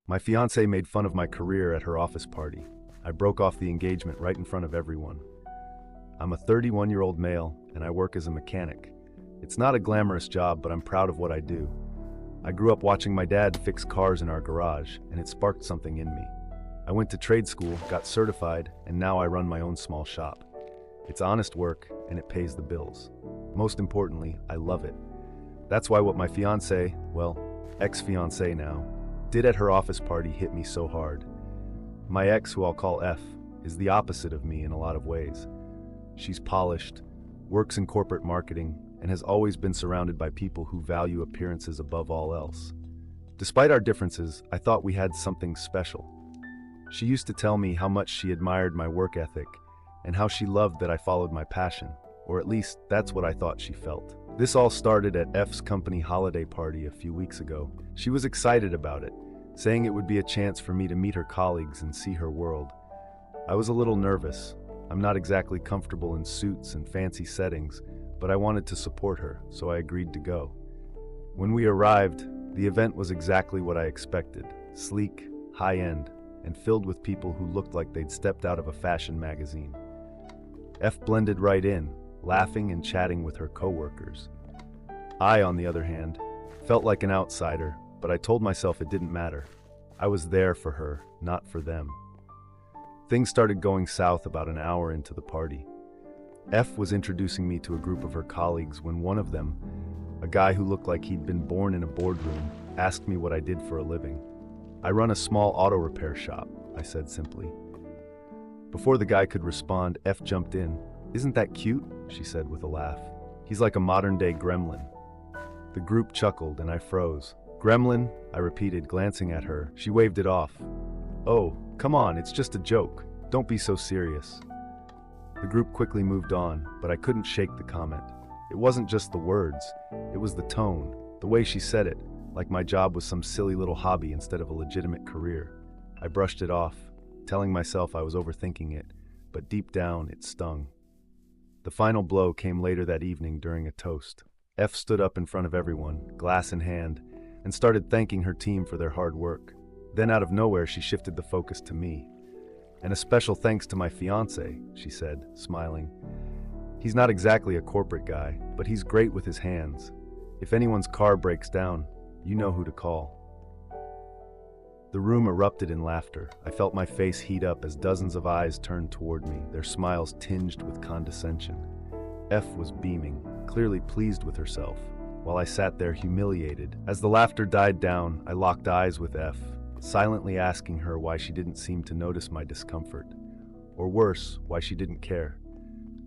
My fiancée made fun of my career at her office party. I broke off the engagement right in front of everyone. I'm a 31-year-old male, and I work as a mechanic. It's not a glamorous job, but I'm proud of what I do. I grew up watching my dad fix cars in our garage, and it sparked something in me. I went to trade school, got certified, and now I run my own small shop. It's honest work, and it pays the bills. Most importantly, I love it. That's why what my fiancée, well, ex-fiancée now, did at her office party hit me so hard. My ex, who I'll call F, is the opposite of me in a lot of ways. She's polished, works in corporate marketing, and has always been surrounded by people who value appearances above all else. Despite our differences, I thought we had something special. She used to tell me how much she admired my work ethic and how she loved that I followed my passion, or at least that's what I thought she felt. This all started at F's company holiday party a few weeks ago. She was excited about it, saying it would be a chance for me to meet her colleagues and see her world. I was a little nervous. I'm not exactly comfortable in suits and fancy settings, but I wanted to support her, so I agreed to go. When we arrived, the event was exactly what I expected: sleek, high-end, and filled with people who looked like they'd stepped out of a fashion magazine. F blended right in, laughing and chatting with her coworkers. I, on the other hand, felt like an outsider, but I told myself it didn't matter. I was there for her, not for them. Things started going south about an hour into the party. F was introducing me to a group of her colleagues when one of them, a guy who looked like he'd been born in a boardroom, asked me what I did for a living. I run a small auto repair shop, I said simply. Before the guy could respond, F jumped in. "Isn't that cute?" she said with a laugh. "He's like a modern-day gremlin." The group chuckled and I froze. "Gremlin?" I repeated, glancing at her. She waved it off. "Oh, come on, it's just a joke. Don't be so serious." The group quickly moved on, but I couldn't shake the comment. It wasn't just the words, it was the tone, the way she said it, like my job was some silly little hobby instead of a legitimate career. I brushed it off, telling myself I was overthinking it, but deep down it stung. The final blow came later that evening during a toast. F stood up in front of everyone, glass in hand, and started thanking her team for their hard work. Then out of nowhere she shifted the focus to me. "And a special thanks to my fiancé," she said, smiling. "He's not exactly a corporate guy, but he's great with his hands. If anyone's car breaks down, you know who to call." The room erupted in laughter. I felt my face heat up as dozens of eyes turned toward me, their smiles tinged with condescension. F was beaming, clearly pleased with herself, while I sat there humiliated. As the laughter died down, I locked eyes with F, silently asking her why she didn't seem to notice my discomfort. Or worse, why she didn't care.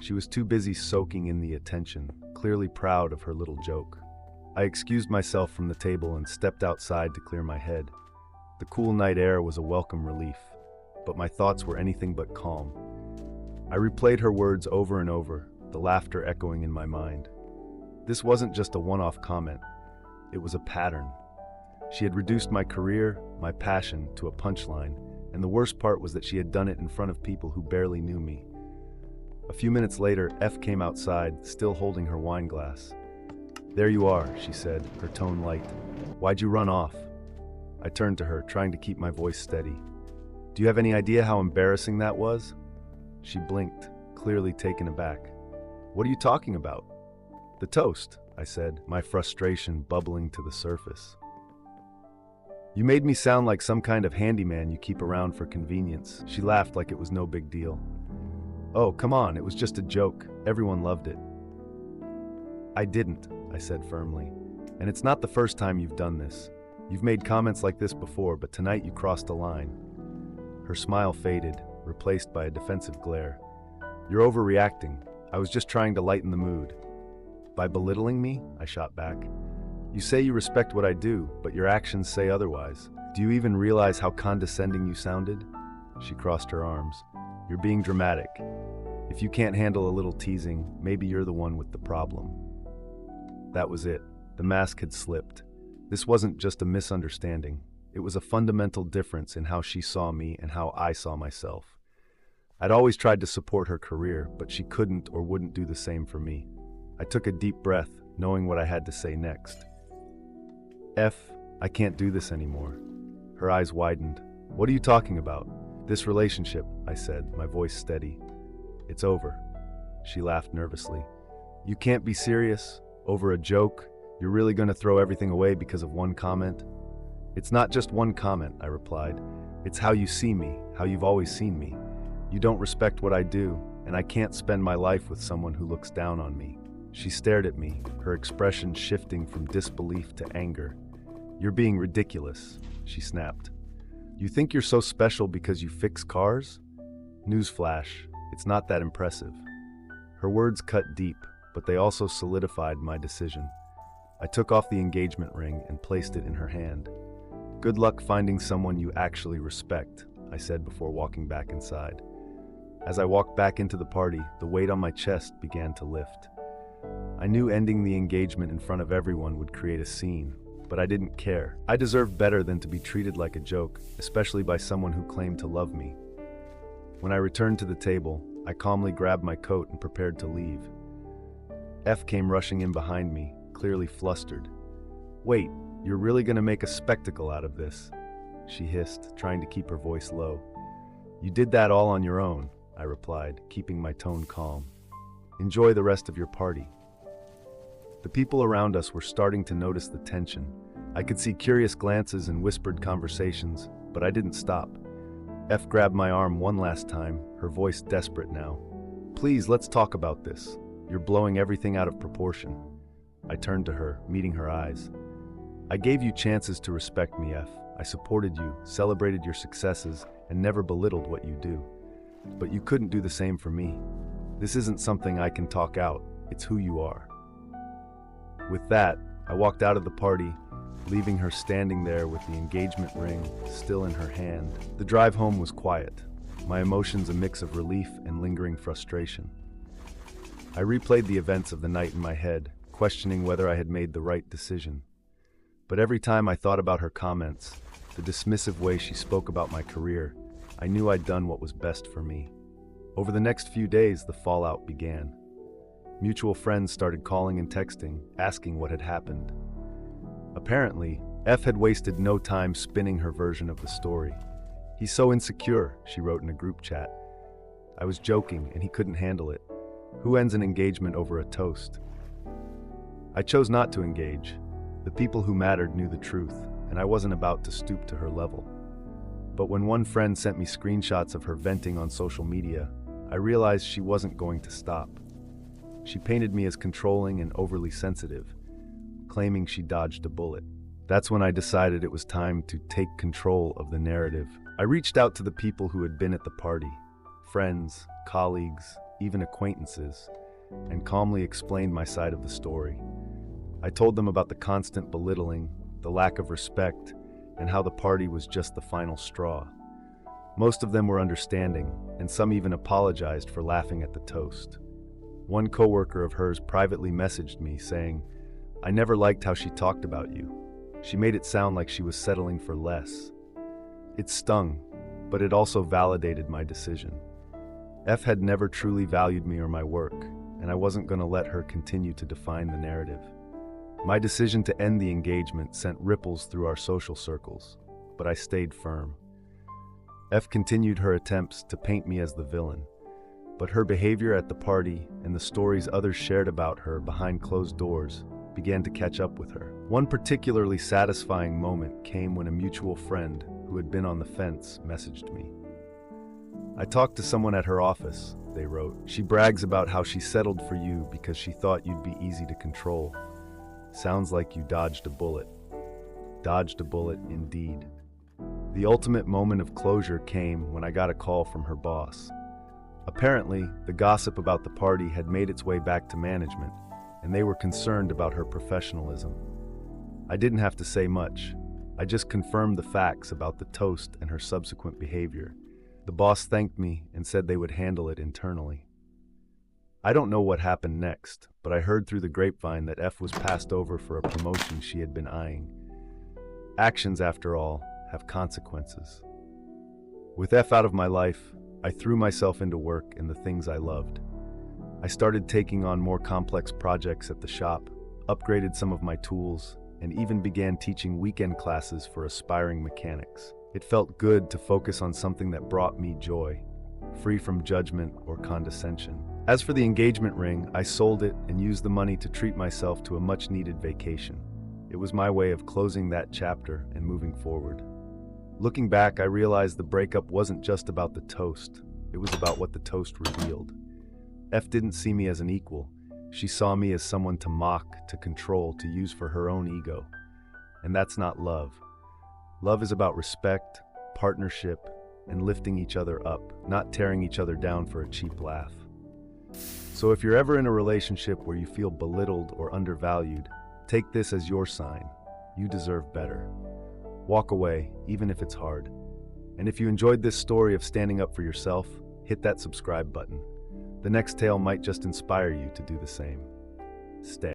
She was too busy soaking in the attention, clearly proud of her little joke. I excused myself from the table and stepped outside to clear my head. The cool night air was a welcome relief, but my thoughts were anything but calm. I replayed her words over and over, the laughter echoing in my mind. This wasn't just a one-off comment, it was a pattern. She had reduced my career, my passion, to a punchline, and the worst part was that she had done it in front of people who barely knew me. A few minutes later, F came outside, still holding her wine glass. "There you are," she said, her tone light. "Why'd you run off?" I turned to her, trying to keep my voice steady. "Do you have any idea how embarrassing that was?" She blinked, clearly taken aback. "What are you talking about?" "The toast," I said, my frustration bubbling to the surface. "You made me sound like some kind of handyman you keep around for convenience." She laughed like it was no big deal. "Oh, come on, it was just a joke. Everyone loved it." "I didn't," I said firmly. "And it's not the first time you've done this. You've made comments like this before, but tonight you crossed a line." Her smile faded, replaced by a defensive glare. "You're overreacting. I was just trying to lighten the mood." "By belittling me?" I shot back. "You say you respect what I do, but your actions say otherwise. Do you even realize how condescending you sounded?" She crossed her arms. "You're being dramatic. If you can't handle a little teasing, maybe you're the one with the problem." That was it. The mask had slipped. This wasn't just a misunderstanding. It was a fundamental difference in how she saw me and how I saw myself. I'd always tried to support her career, but she couldn't or wouldn't do the same for me. I took a deep breath, knowing what I had to say next. "F, I can't do this anymore." Her eyes widened. "What are you talking about?" "This relationship," I said, my voice steady. "It's over." She laughed nervously. "You can't be serious? Over a joke? You're really going to throw everything away because of one comment?" "It's not just one comment," I replied. "It's how you see me, how you've always seen me. You don't respect what I do, and I can't spend my life with someone who looks down on me." She stared at me, her expression shifting from disbelief to anger. "You're being ridiculous," she snapped. "You think you're so special because you fix cars? Newsflash, it's not that impressive." Her words cut deep, but they also solidified my decision. I took off the engagement ring and placed it in her hand. "Good luck finding someone you actually respect," I said before walking back inside. As I walked back into the party, the weight on my chest began to lift. I knew ending the engagement in front of everyone would create a scene, but I didn't care. I deserved better than to be treated like a joke, especially by someone who claimed to love me. When I returned to the table, I calmly grabbed my coat and prepared to leave. F came rushing in behind me, clearly flustered. "Wait, you're really going to make a spectacle out of this?" she hissed, trying to keep her voice low. "You did that all on your own," I replied, keeping my tone calm. "Enjoy the rest of your party." The people around us were starting to notice the tension. I could see curious glances and whispered conversations, but I didn't stop. F grabbed my arm one last time, her voice desperate now. "Please, let's talk about this. You're blowing everything out of proportion." I turned to her, meeting her eyes. "I gave you chances to respect me, F. I supported you, celebrated your successes, and never belittled what you do. But you couldn't do the same for me. This isn't something I can talk out, it's who you are." With that, I walked out of the party, leaving her standing there with the engagement ring still in her hand. The drive home was quiet, my emotions a mix of relief and lingering frustration. I replayed the events of the night in my head, questioning whether I had made the right decision. But every time I thought about her comments, the dismissive way she spoke about my career, I knew I'd done what was best for me. Over the next few days, the fallout began. Mutual friends started calling and texting, asking what had happened. Apparently, F had wasted no time spinning her version of the story. "He's so insecure," she wrote in a group chat. I was joking, and he couldn't handle it. Who ends an engagement over a toast? I chose not to engage. The people who mattered knew the truth, and I wasn't about to stoop to her level. But when one friend sent me screenshots of her venting on social media, I realized she wasn't going to stop. She painted me as controlling and overly sensitive, claiming she dodged a bullet. That's when I decided it was time to take control of the narrative. I reached out to the people who had been at the party, friends, colleagues, even acquaintances, and calmly explained my side of the story. I told them about the constant belittling, the lack of respect, and how the party was just the final straw. Most of them were understanding, and some even apologized for laughing at the toast. One coworker of hers privately messaged me saying, "I never liked how she talked about you. She made it sound like she was settling for less." It stung, but it also validated my decision. F had never truly valued me or my work, and I wasn't going to let her continue to define the narrative. My decision to end the engagement sent ripples through our social circles, but I stayed firm. F continued her attempts to paint me as the villain, but her behavior at the party and the stories others shared about her behind closed doors began to catch up with her. One particularly satisfying moment came when a mutual friend who had been on the fence messaged me. "I talked to someone at her office," they wrote. "She brags about how she settled for you because she thought you'd be easy to control. Sounds like you dodged a bullet." Dodged a bullet, indeed. The ultimate moment of closure came when I got a call from her boss. Apparently, the gossip about the party had made its way back to management, and they were concerned about her professionalism. I didn't have to say much. I just confirmed the facts about the toast and her subsequent behavior. The boss thanked me and said they would handle it internally. I don't know what happened next, but I heard through the grapevine that F was passed over for a promotion she had been eyeing. Actions, after all, have consequences. With F out of my life, I threw myself into work and the things I loved. I started taking on more complex projects at the shop, upgraded some of my tools, and even began teaching weekend classes for aspiring mechanics. It felt good to focus on something that brought me joy, free from judgment or condescension. As for the engagement ring, I sold it and used the money to treat myself to a much-needed vacation. It was my way of closing that chapter and moving forward. Looking back, I realized the breakup wasn't just about the toast. It was about what the toast revealed. F didn't see me as an equal. She saw me as someone to mock, to control, to use for her own ego. And that's not love. Love is about respect, partnership, and lifting each other up, not tearing each other down for a cheap laugh. So if you're ever in a relationship where you feel belittled or undervalued, take this as your sign. You deserve better. Walk away, even if it's hard. And if you enjoyed this story of standing up for yourself, hit that subscribe button. The next tale might just inspire you to do the same. Stay.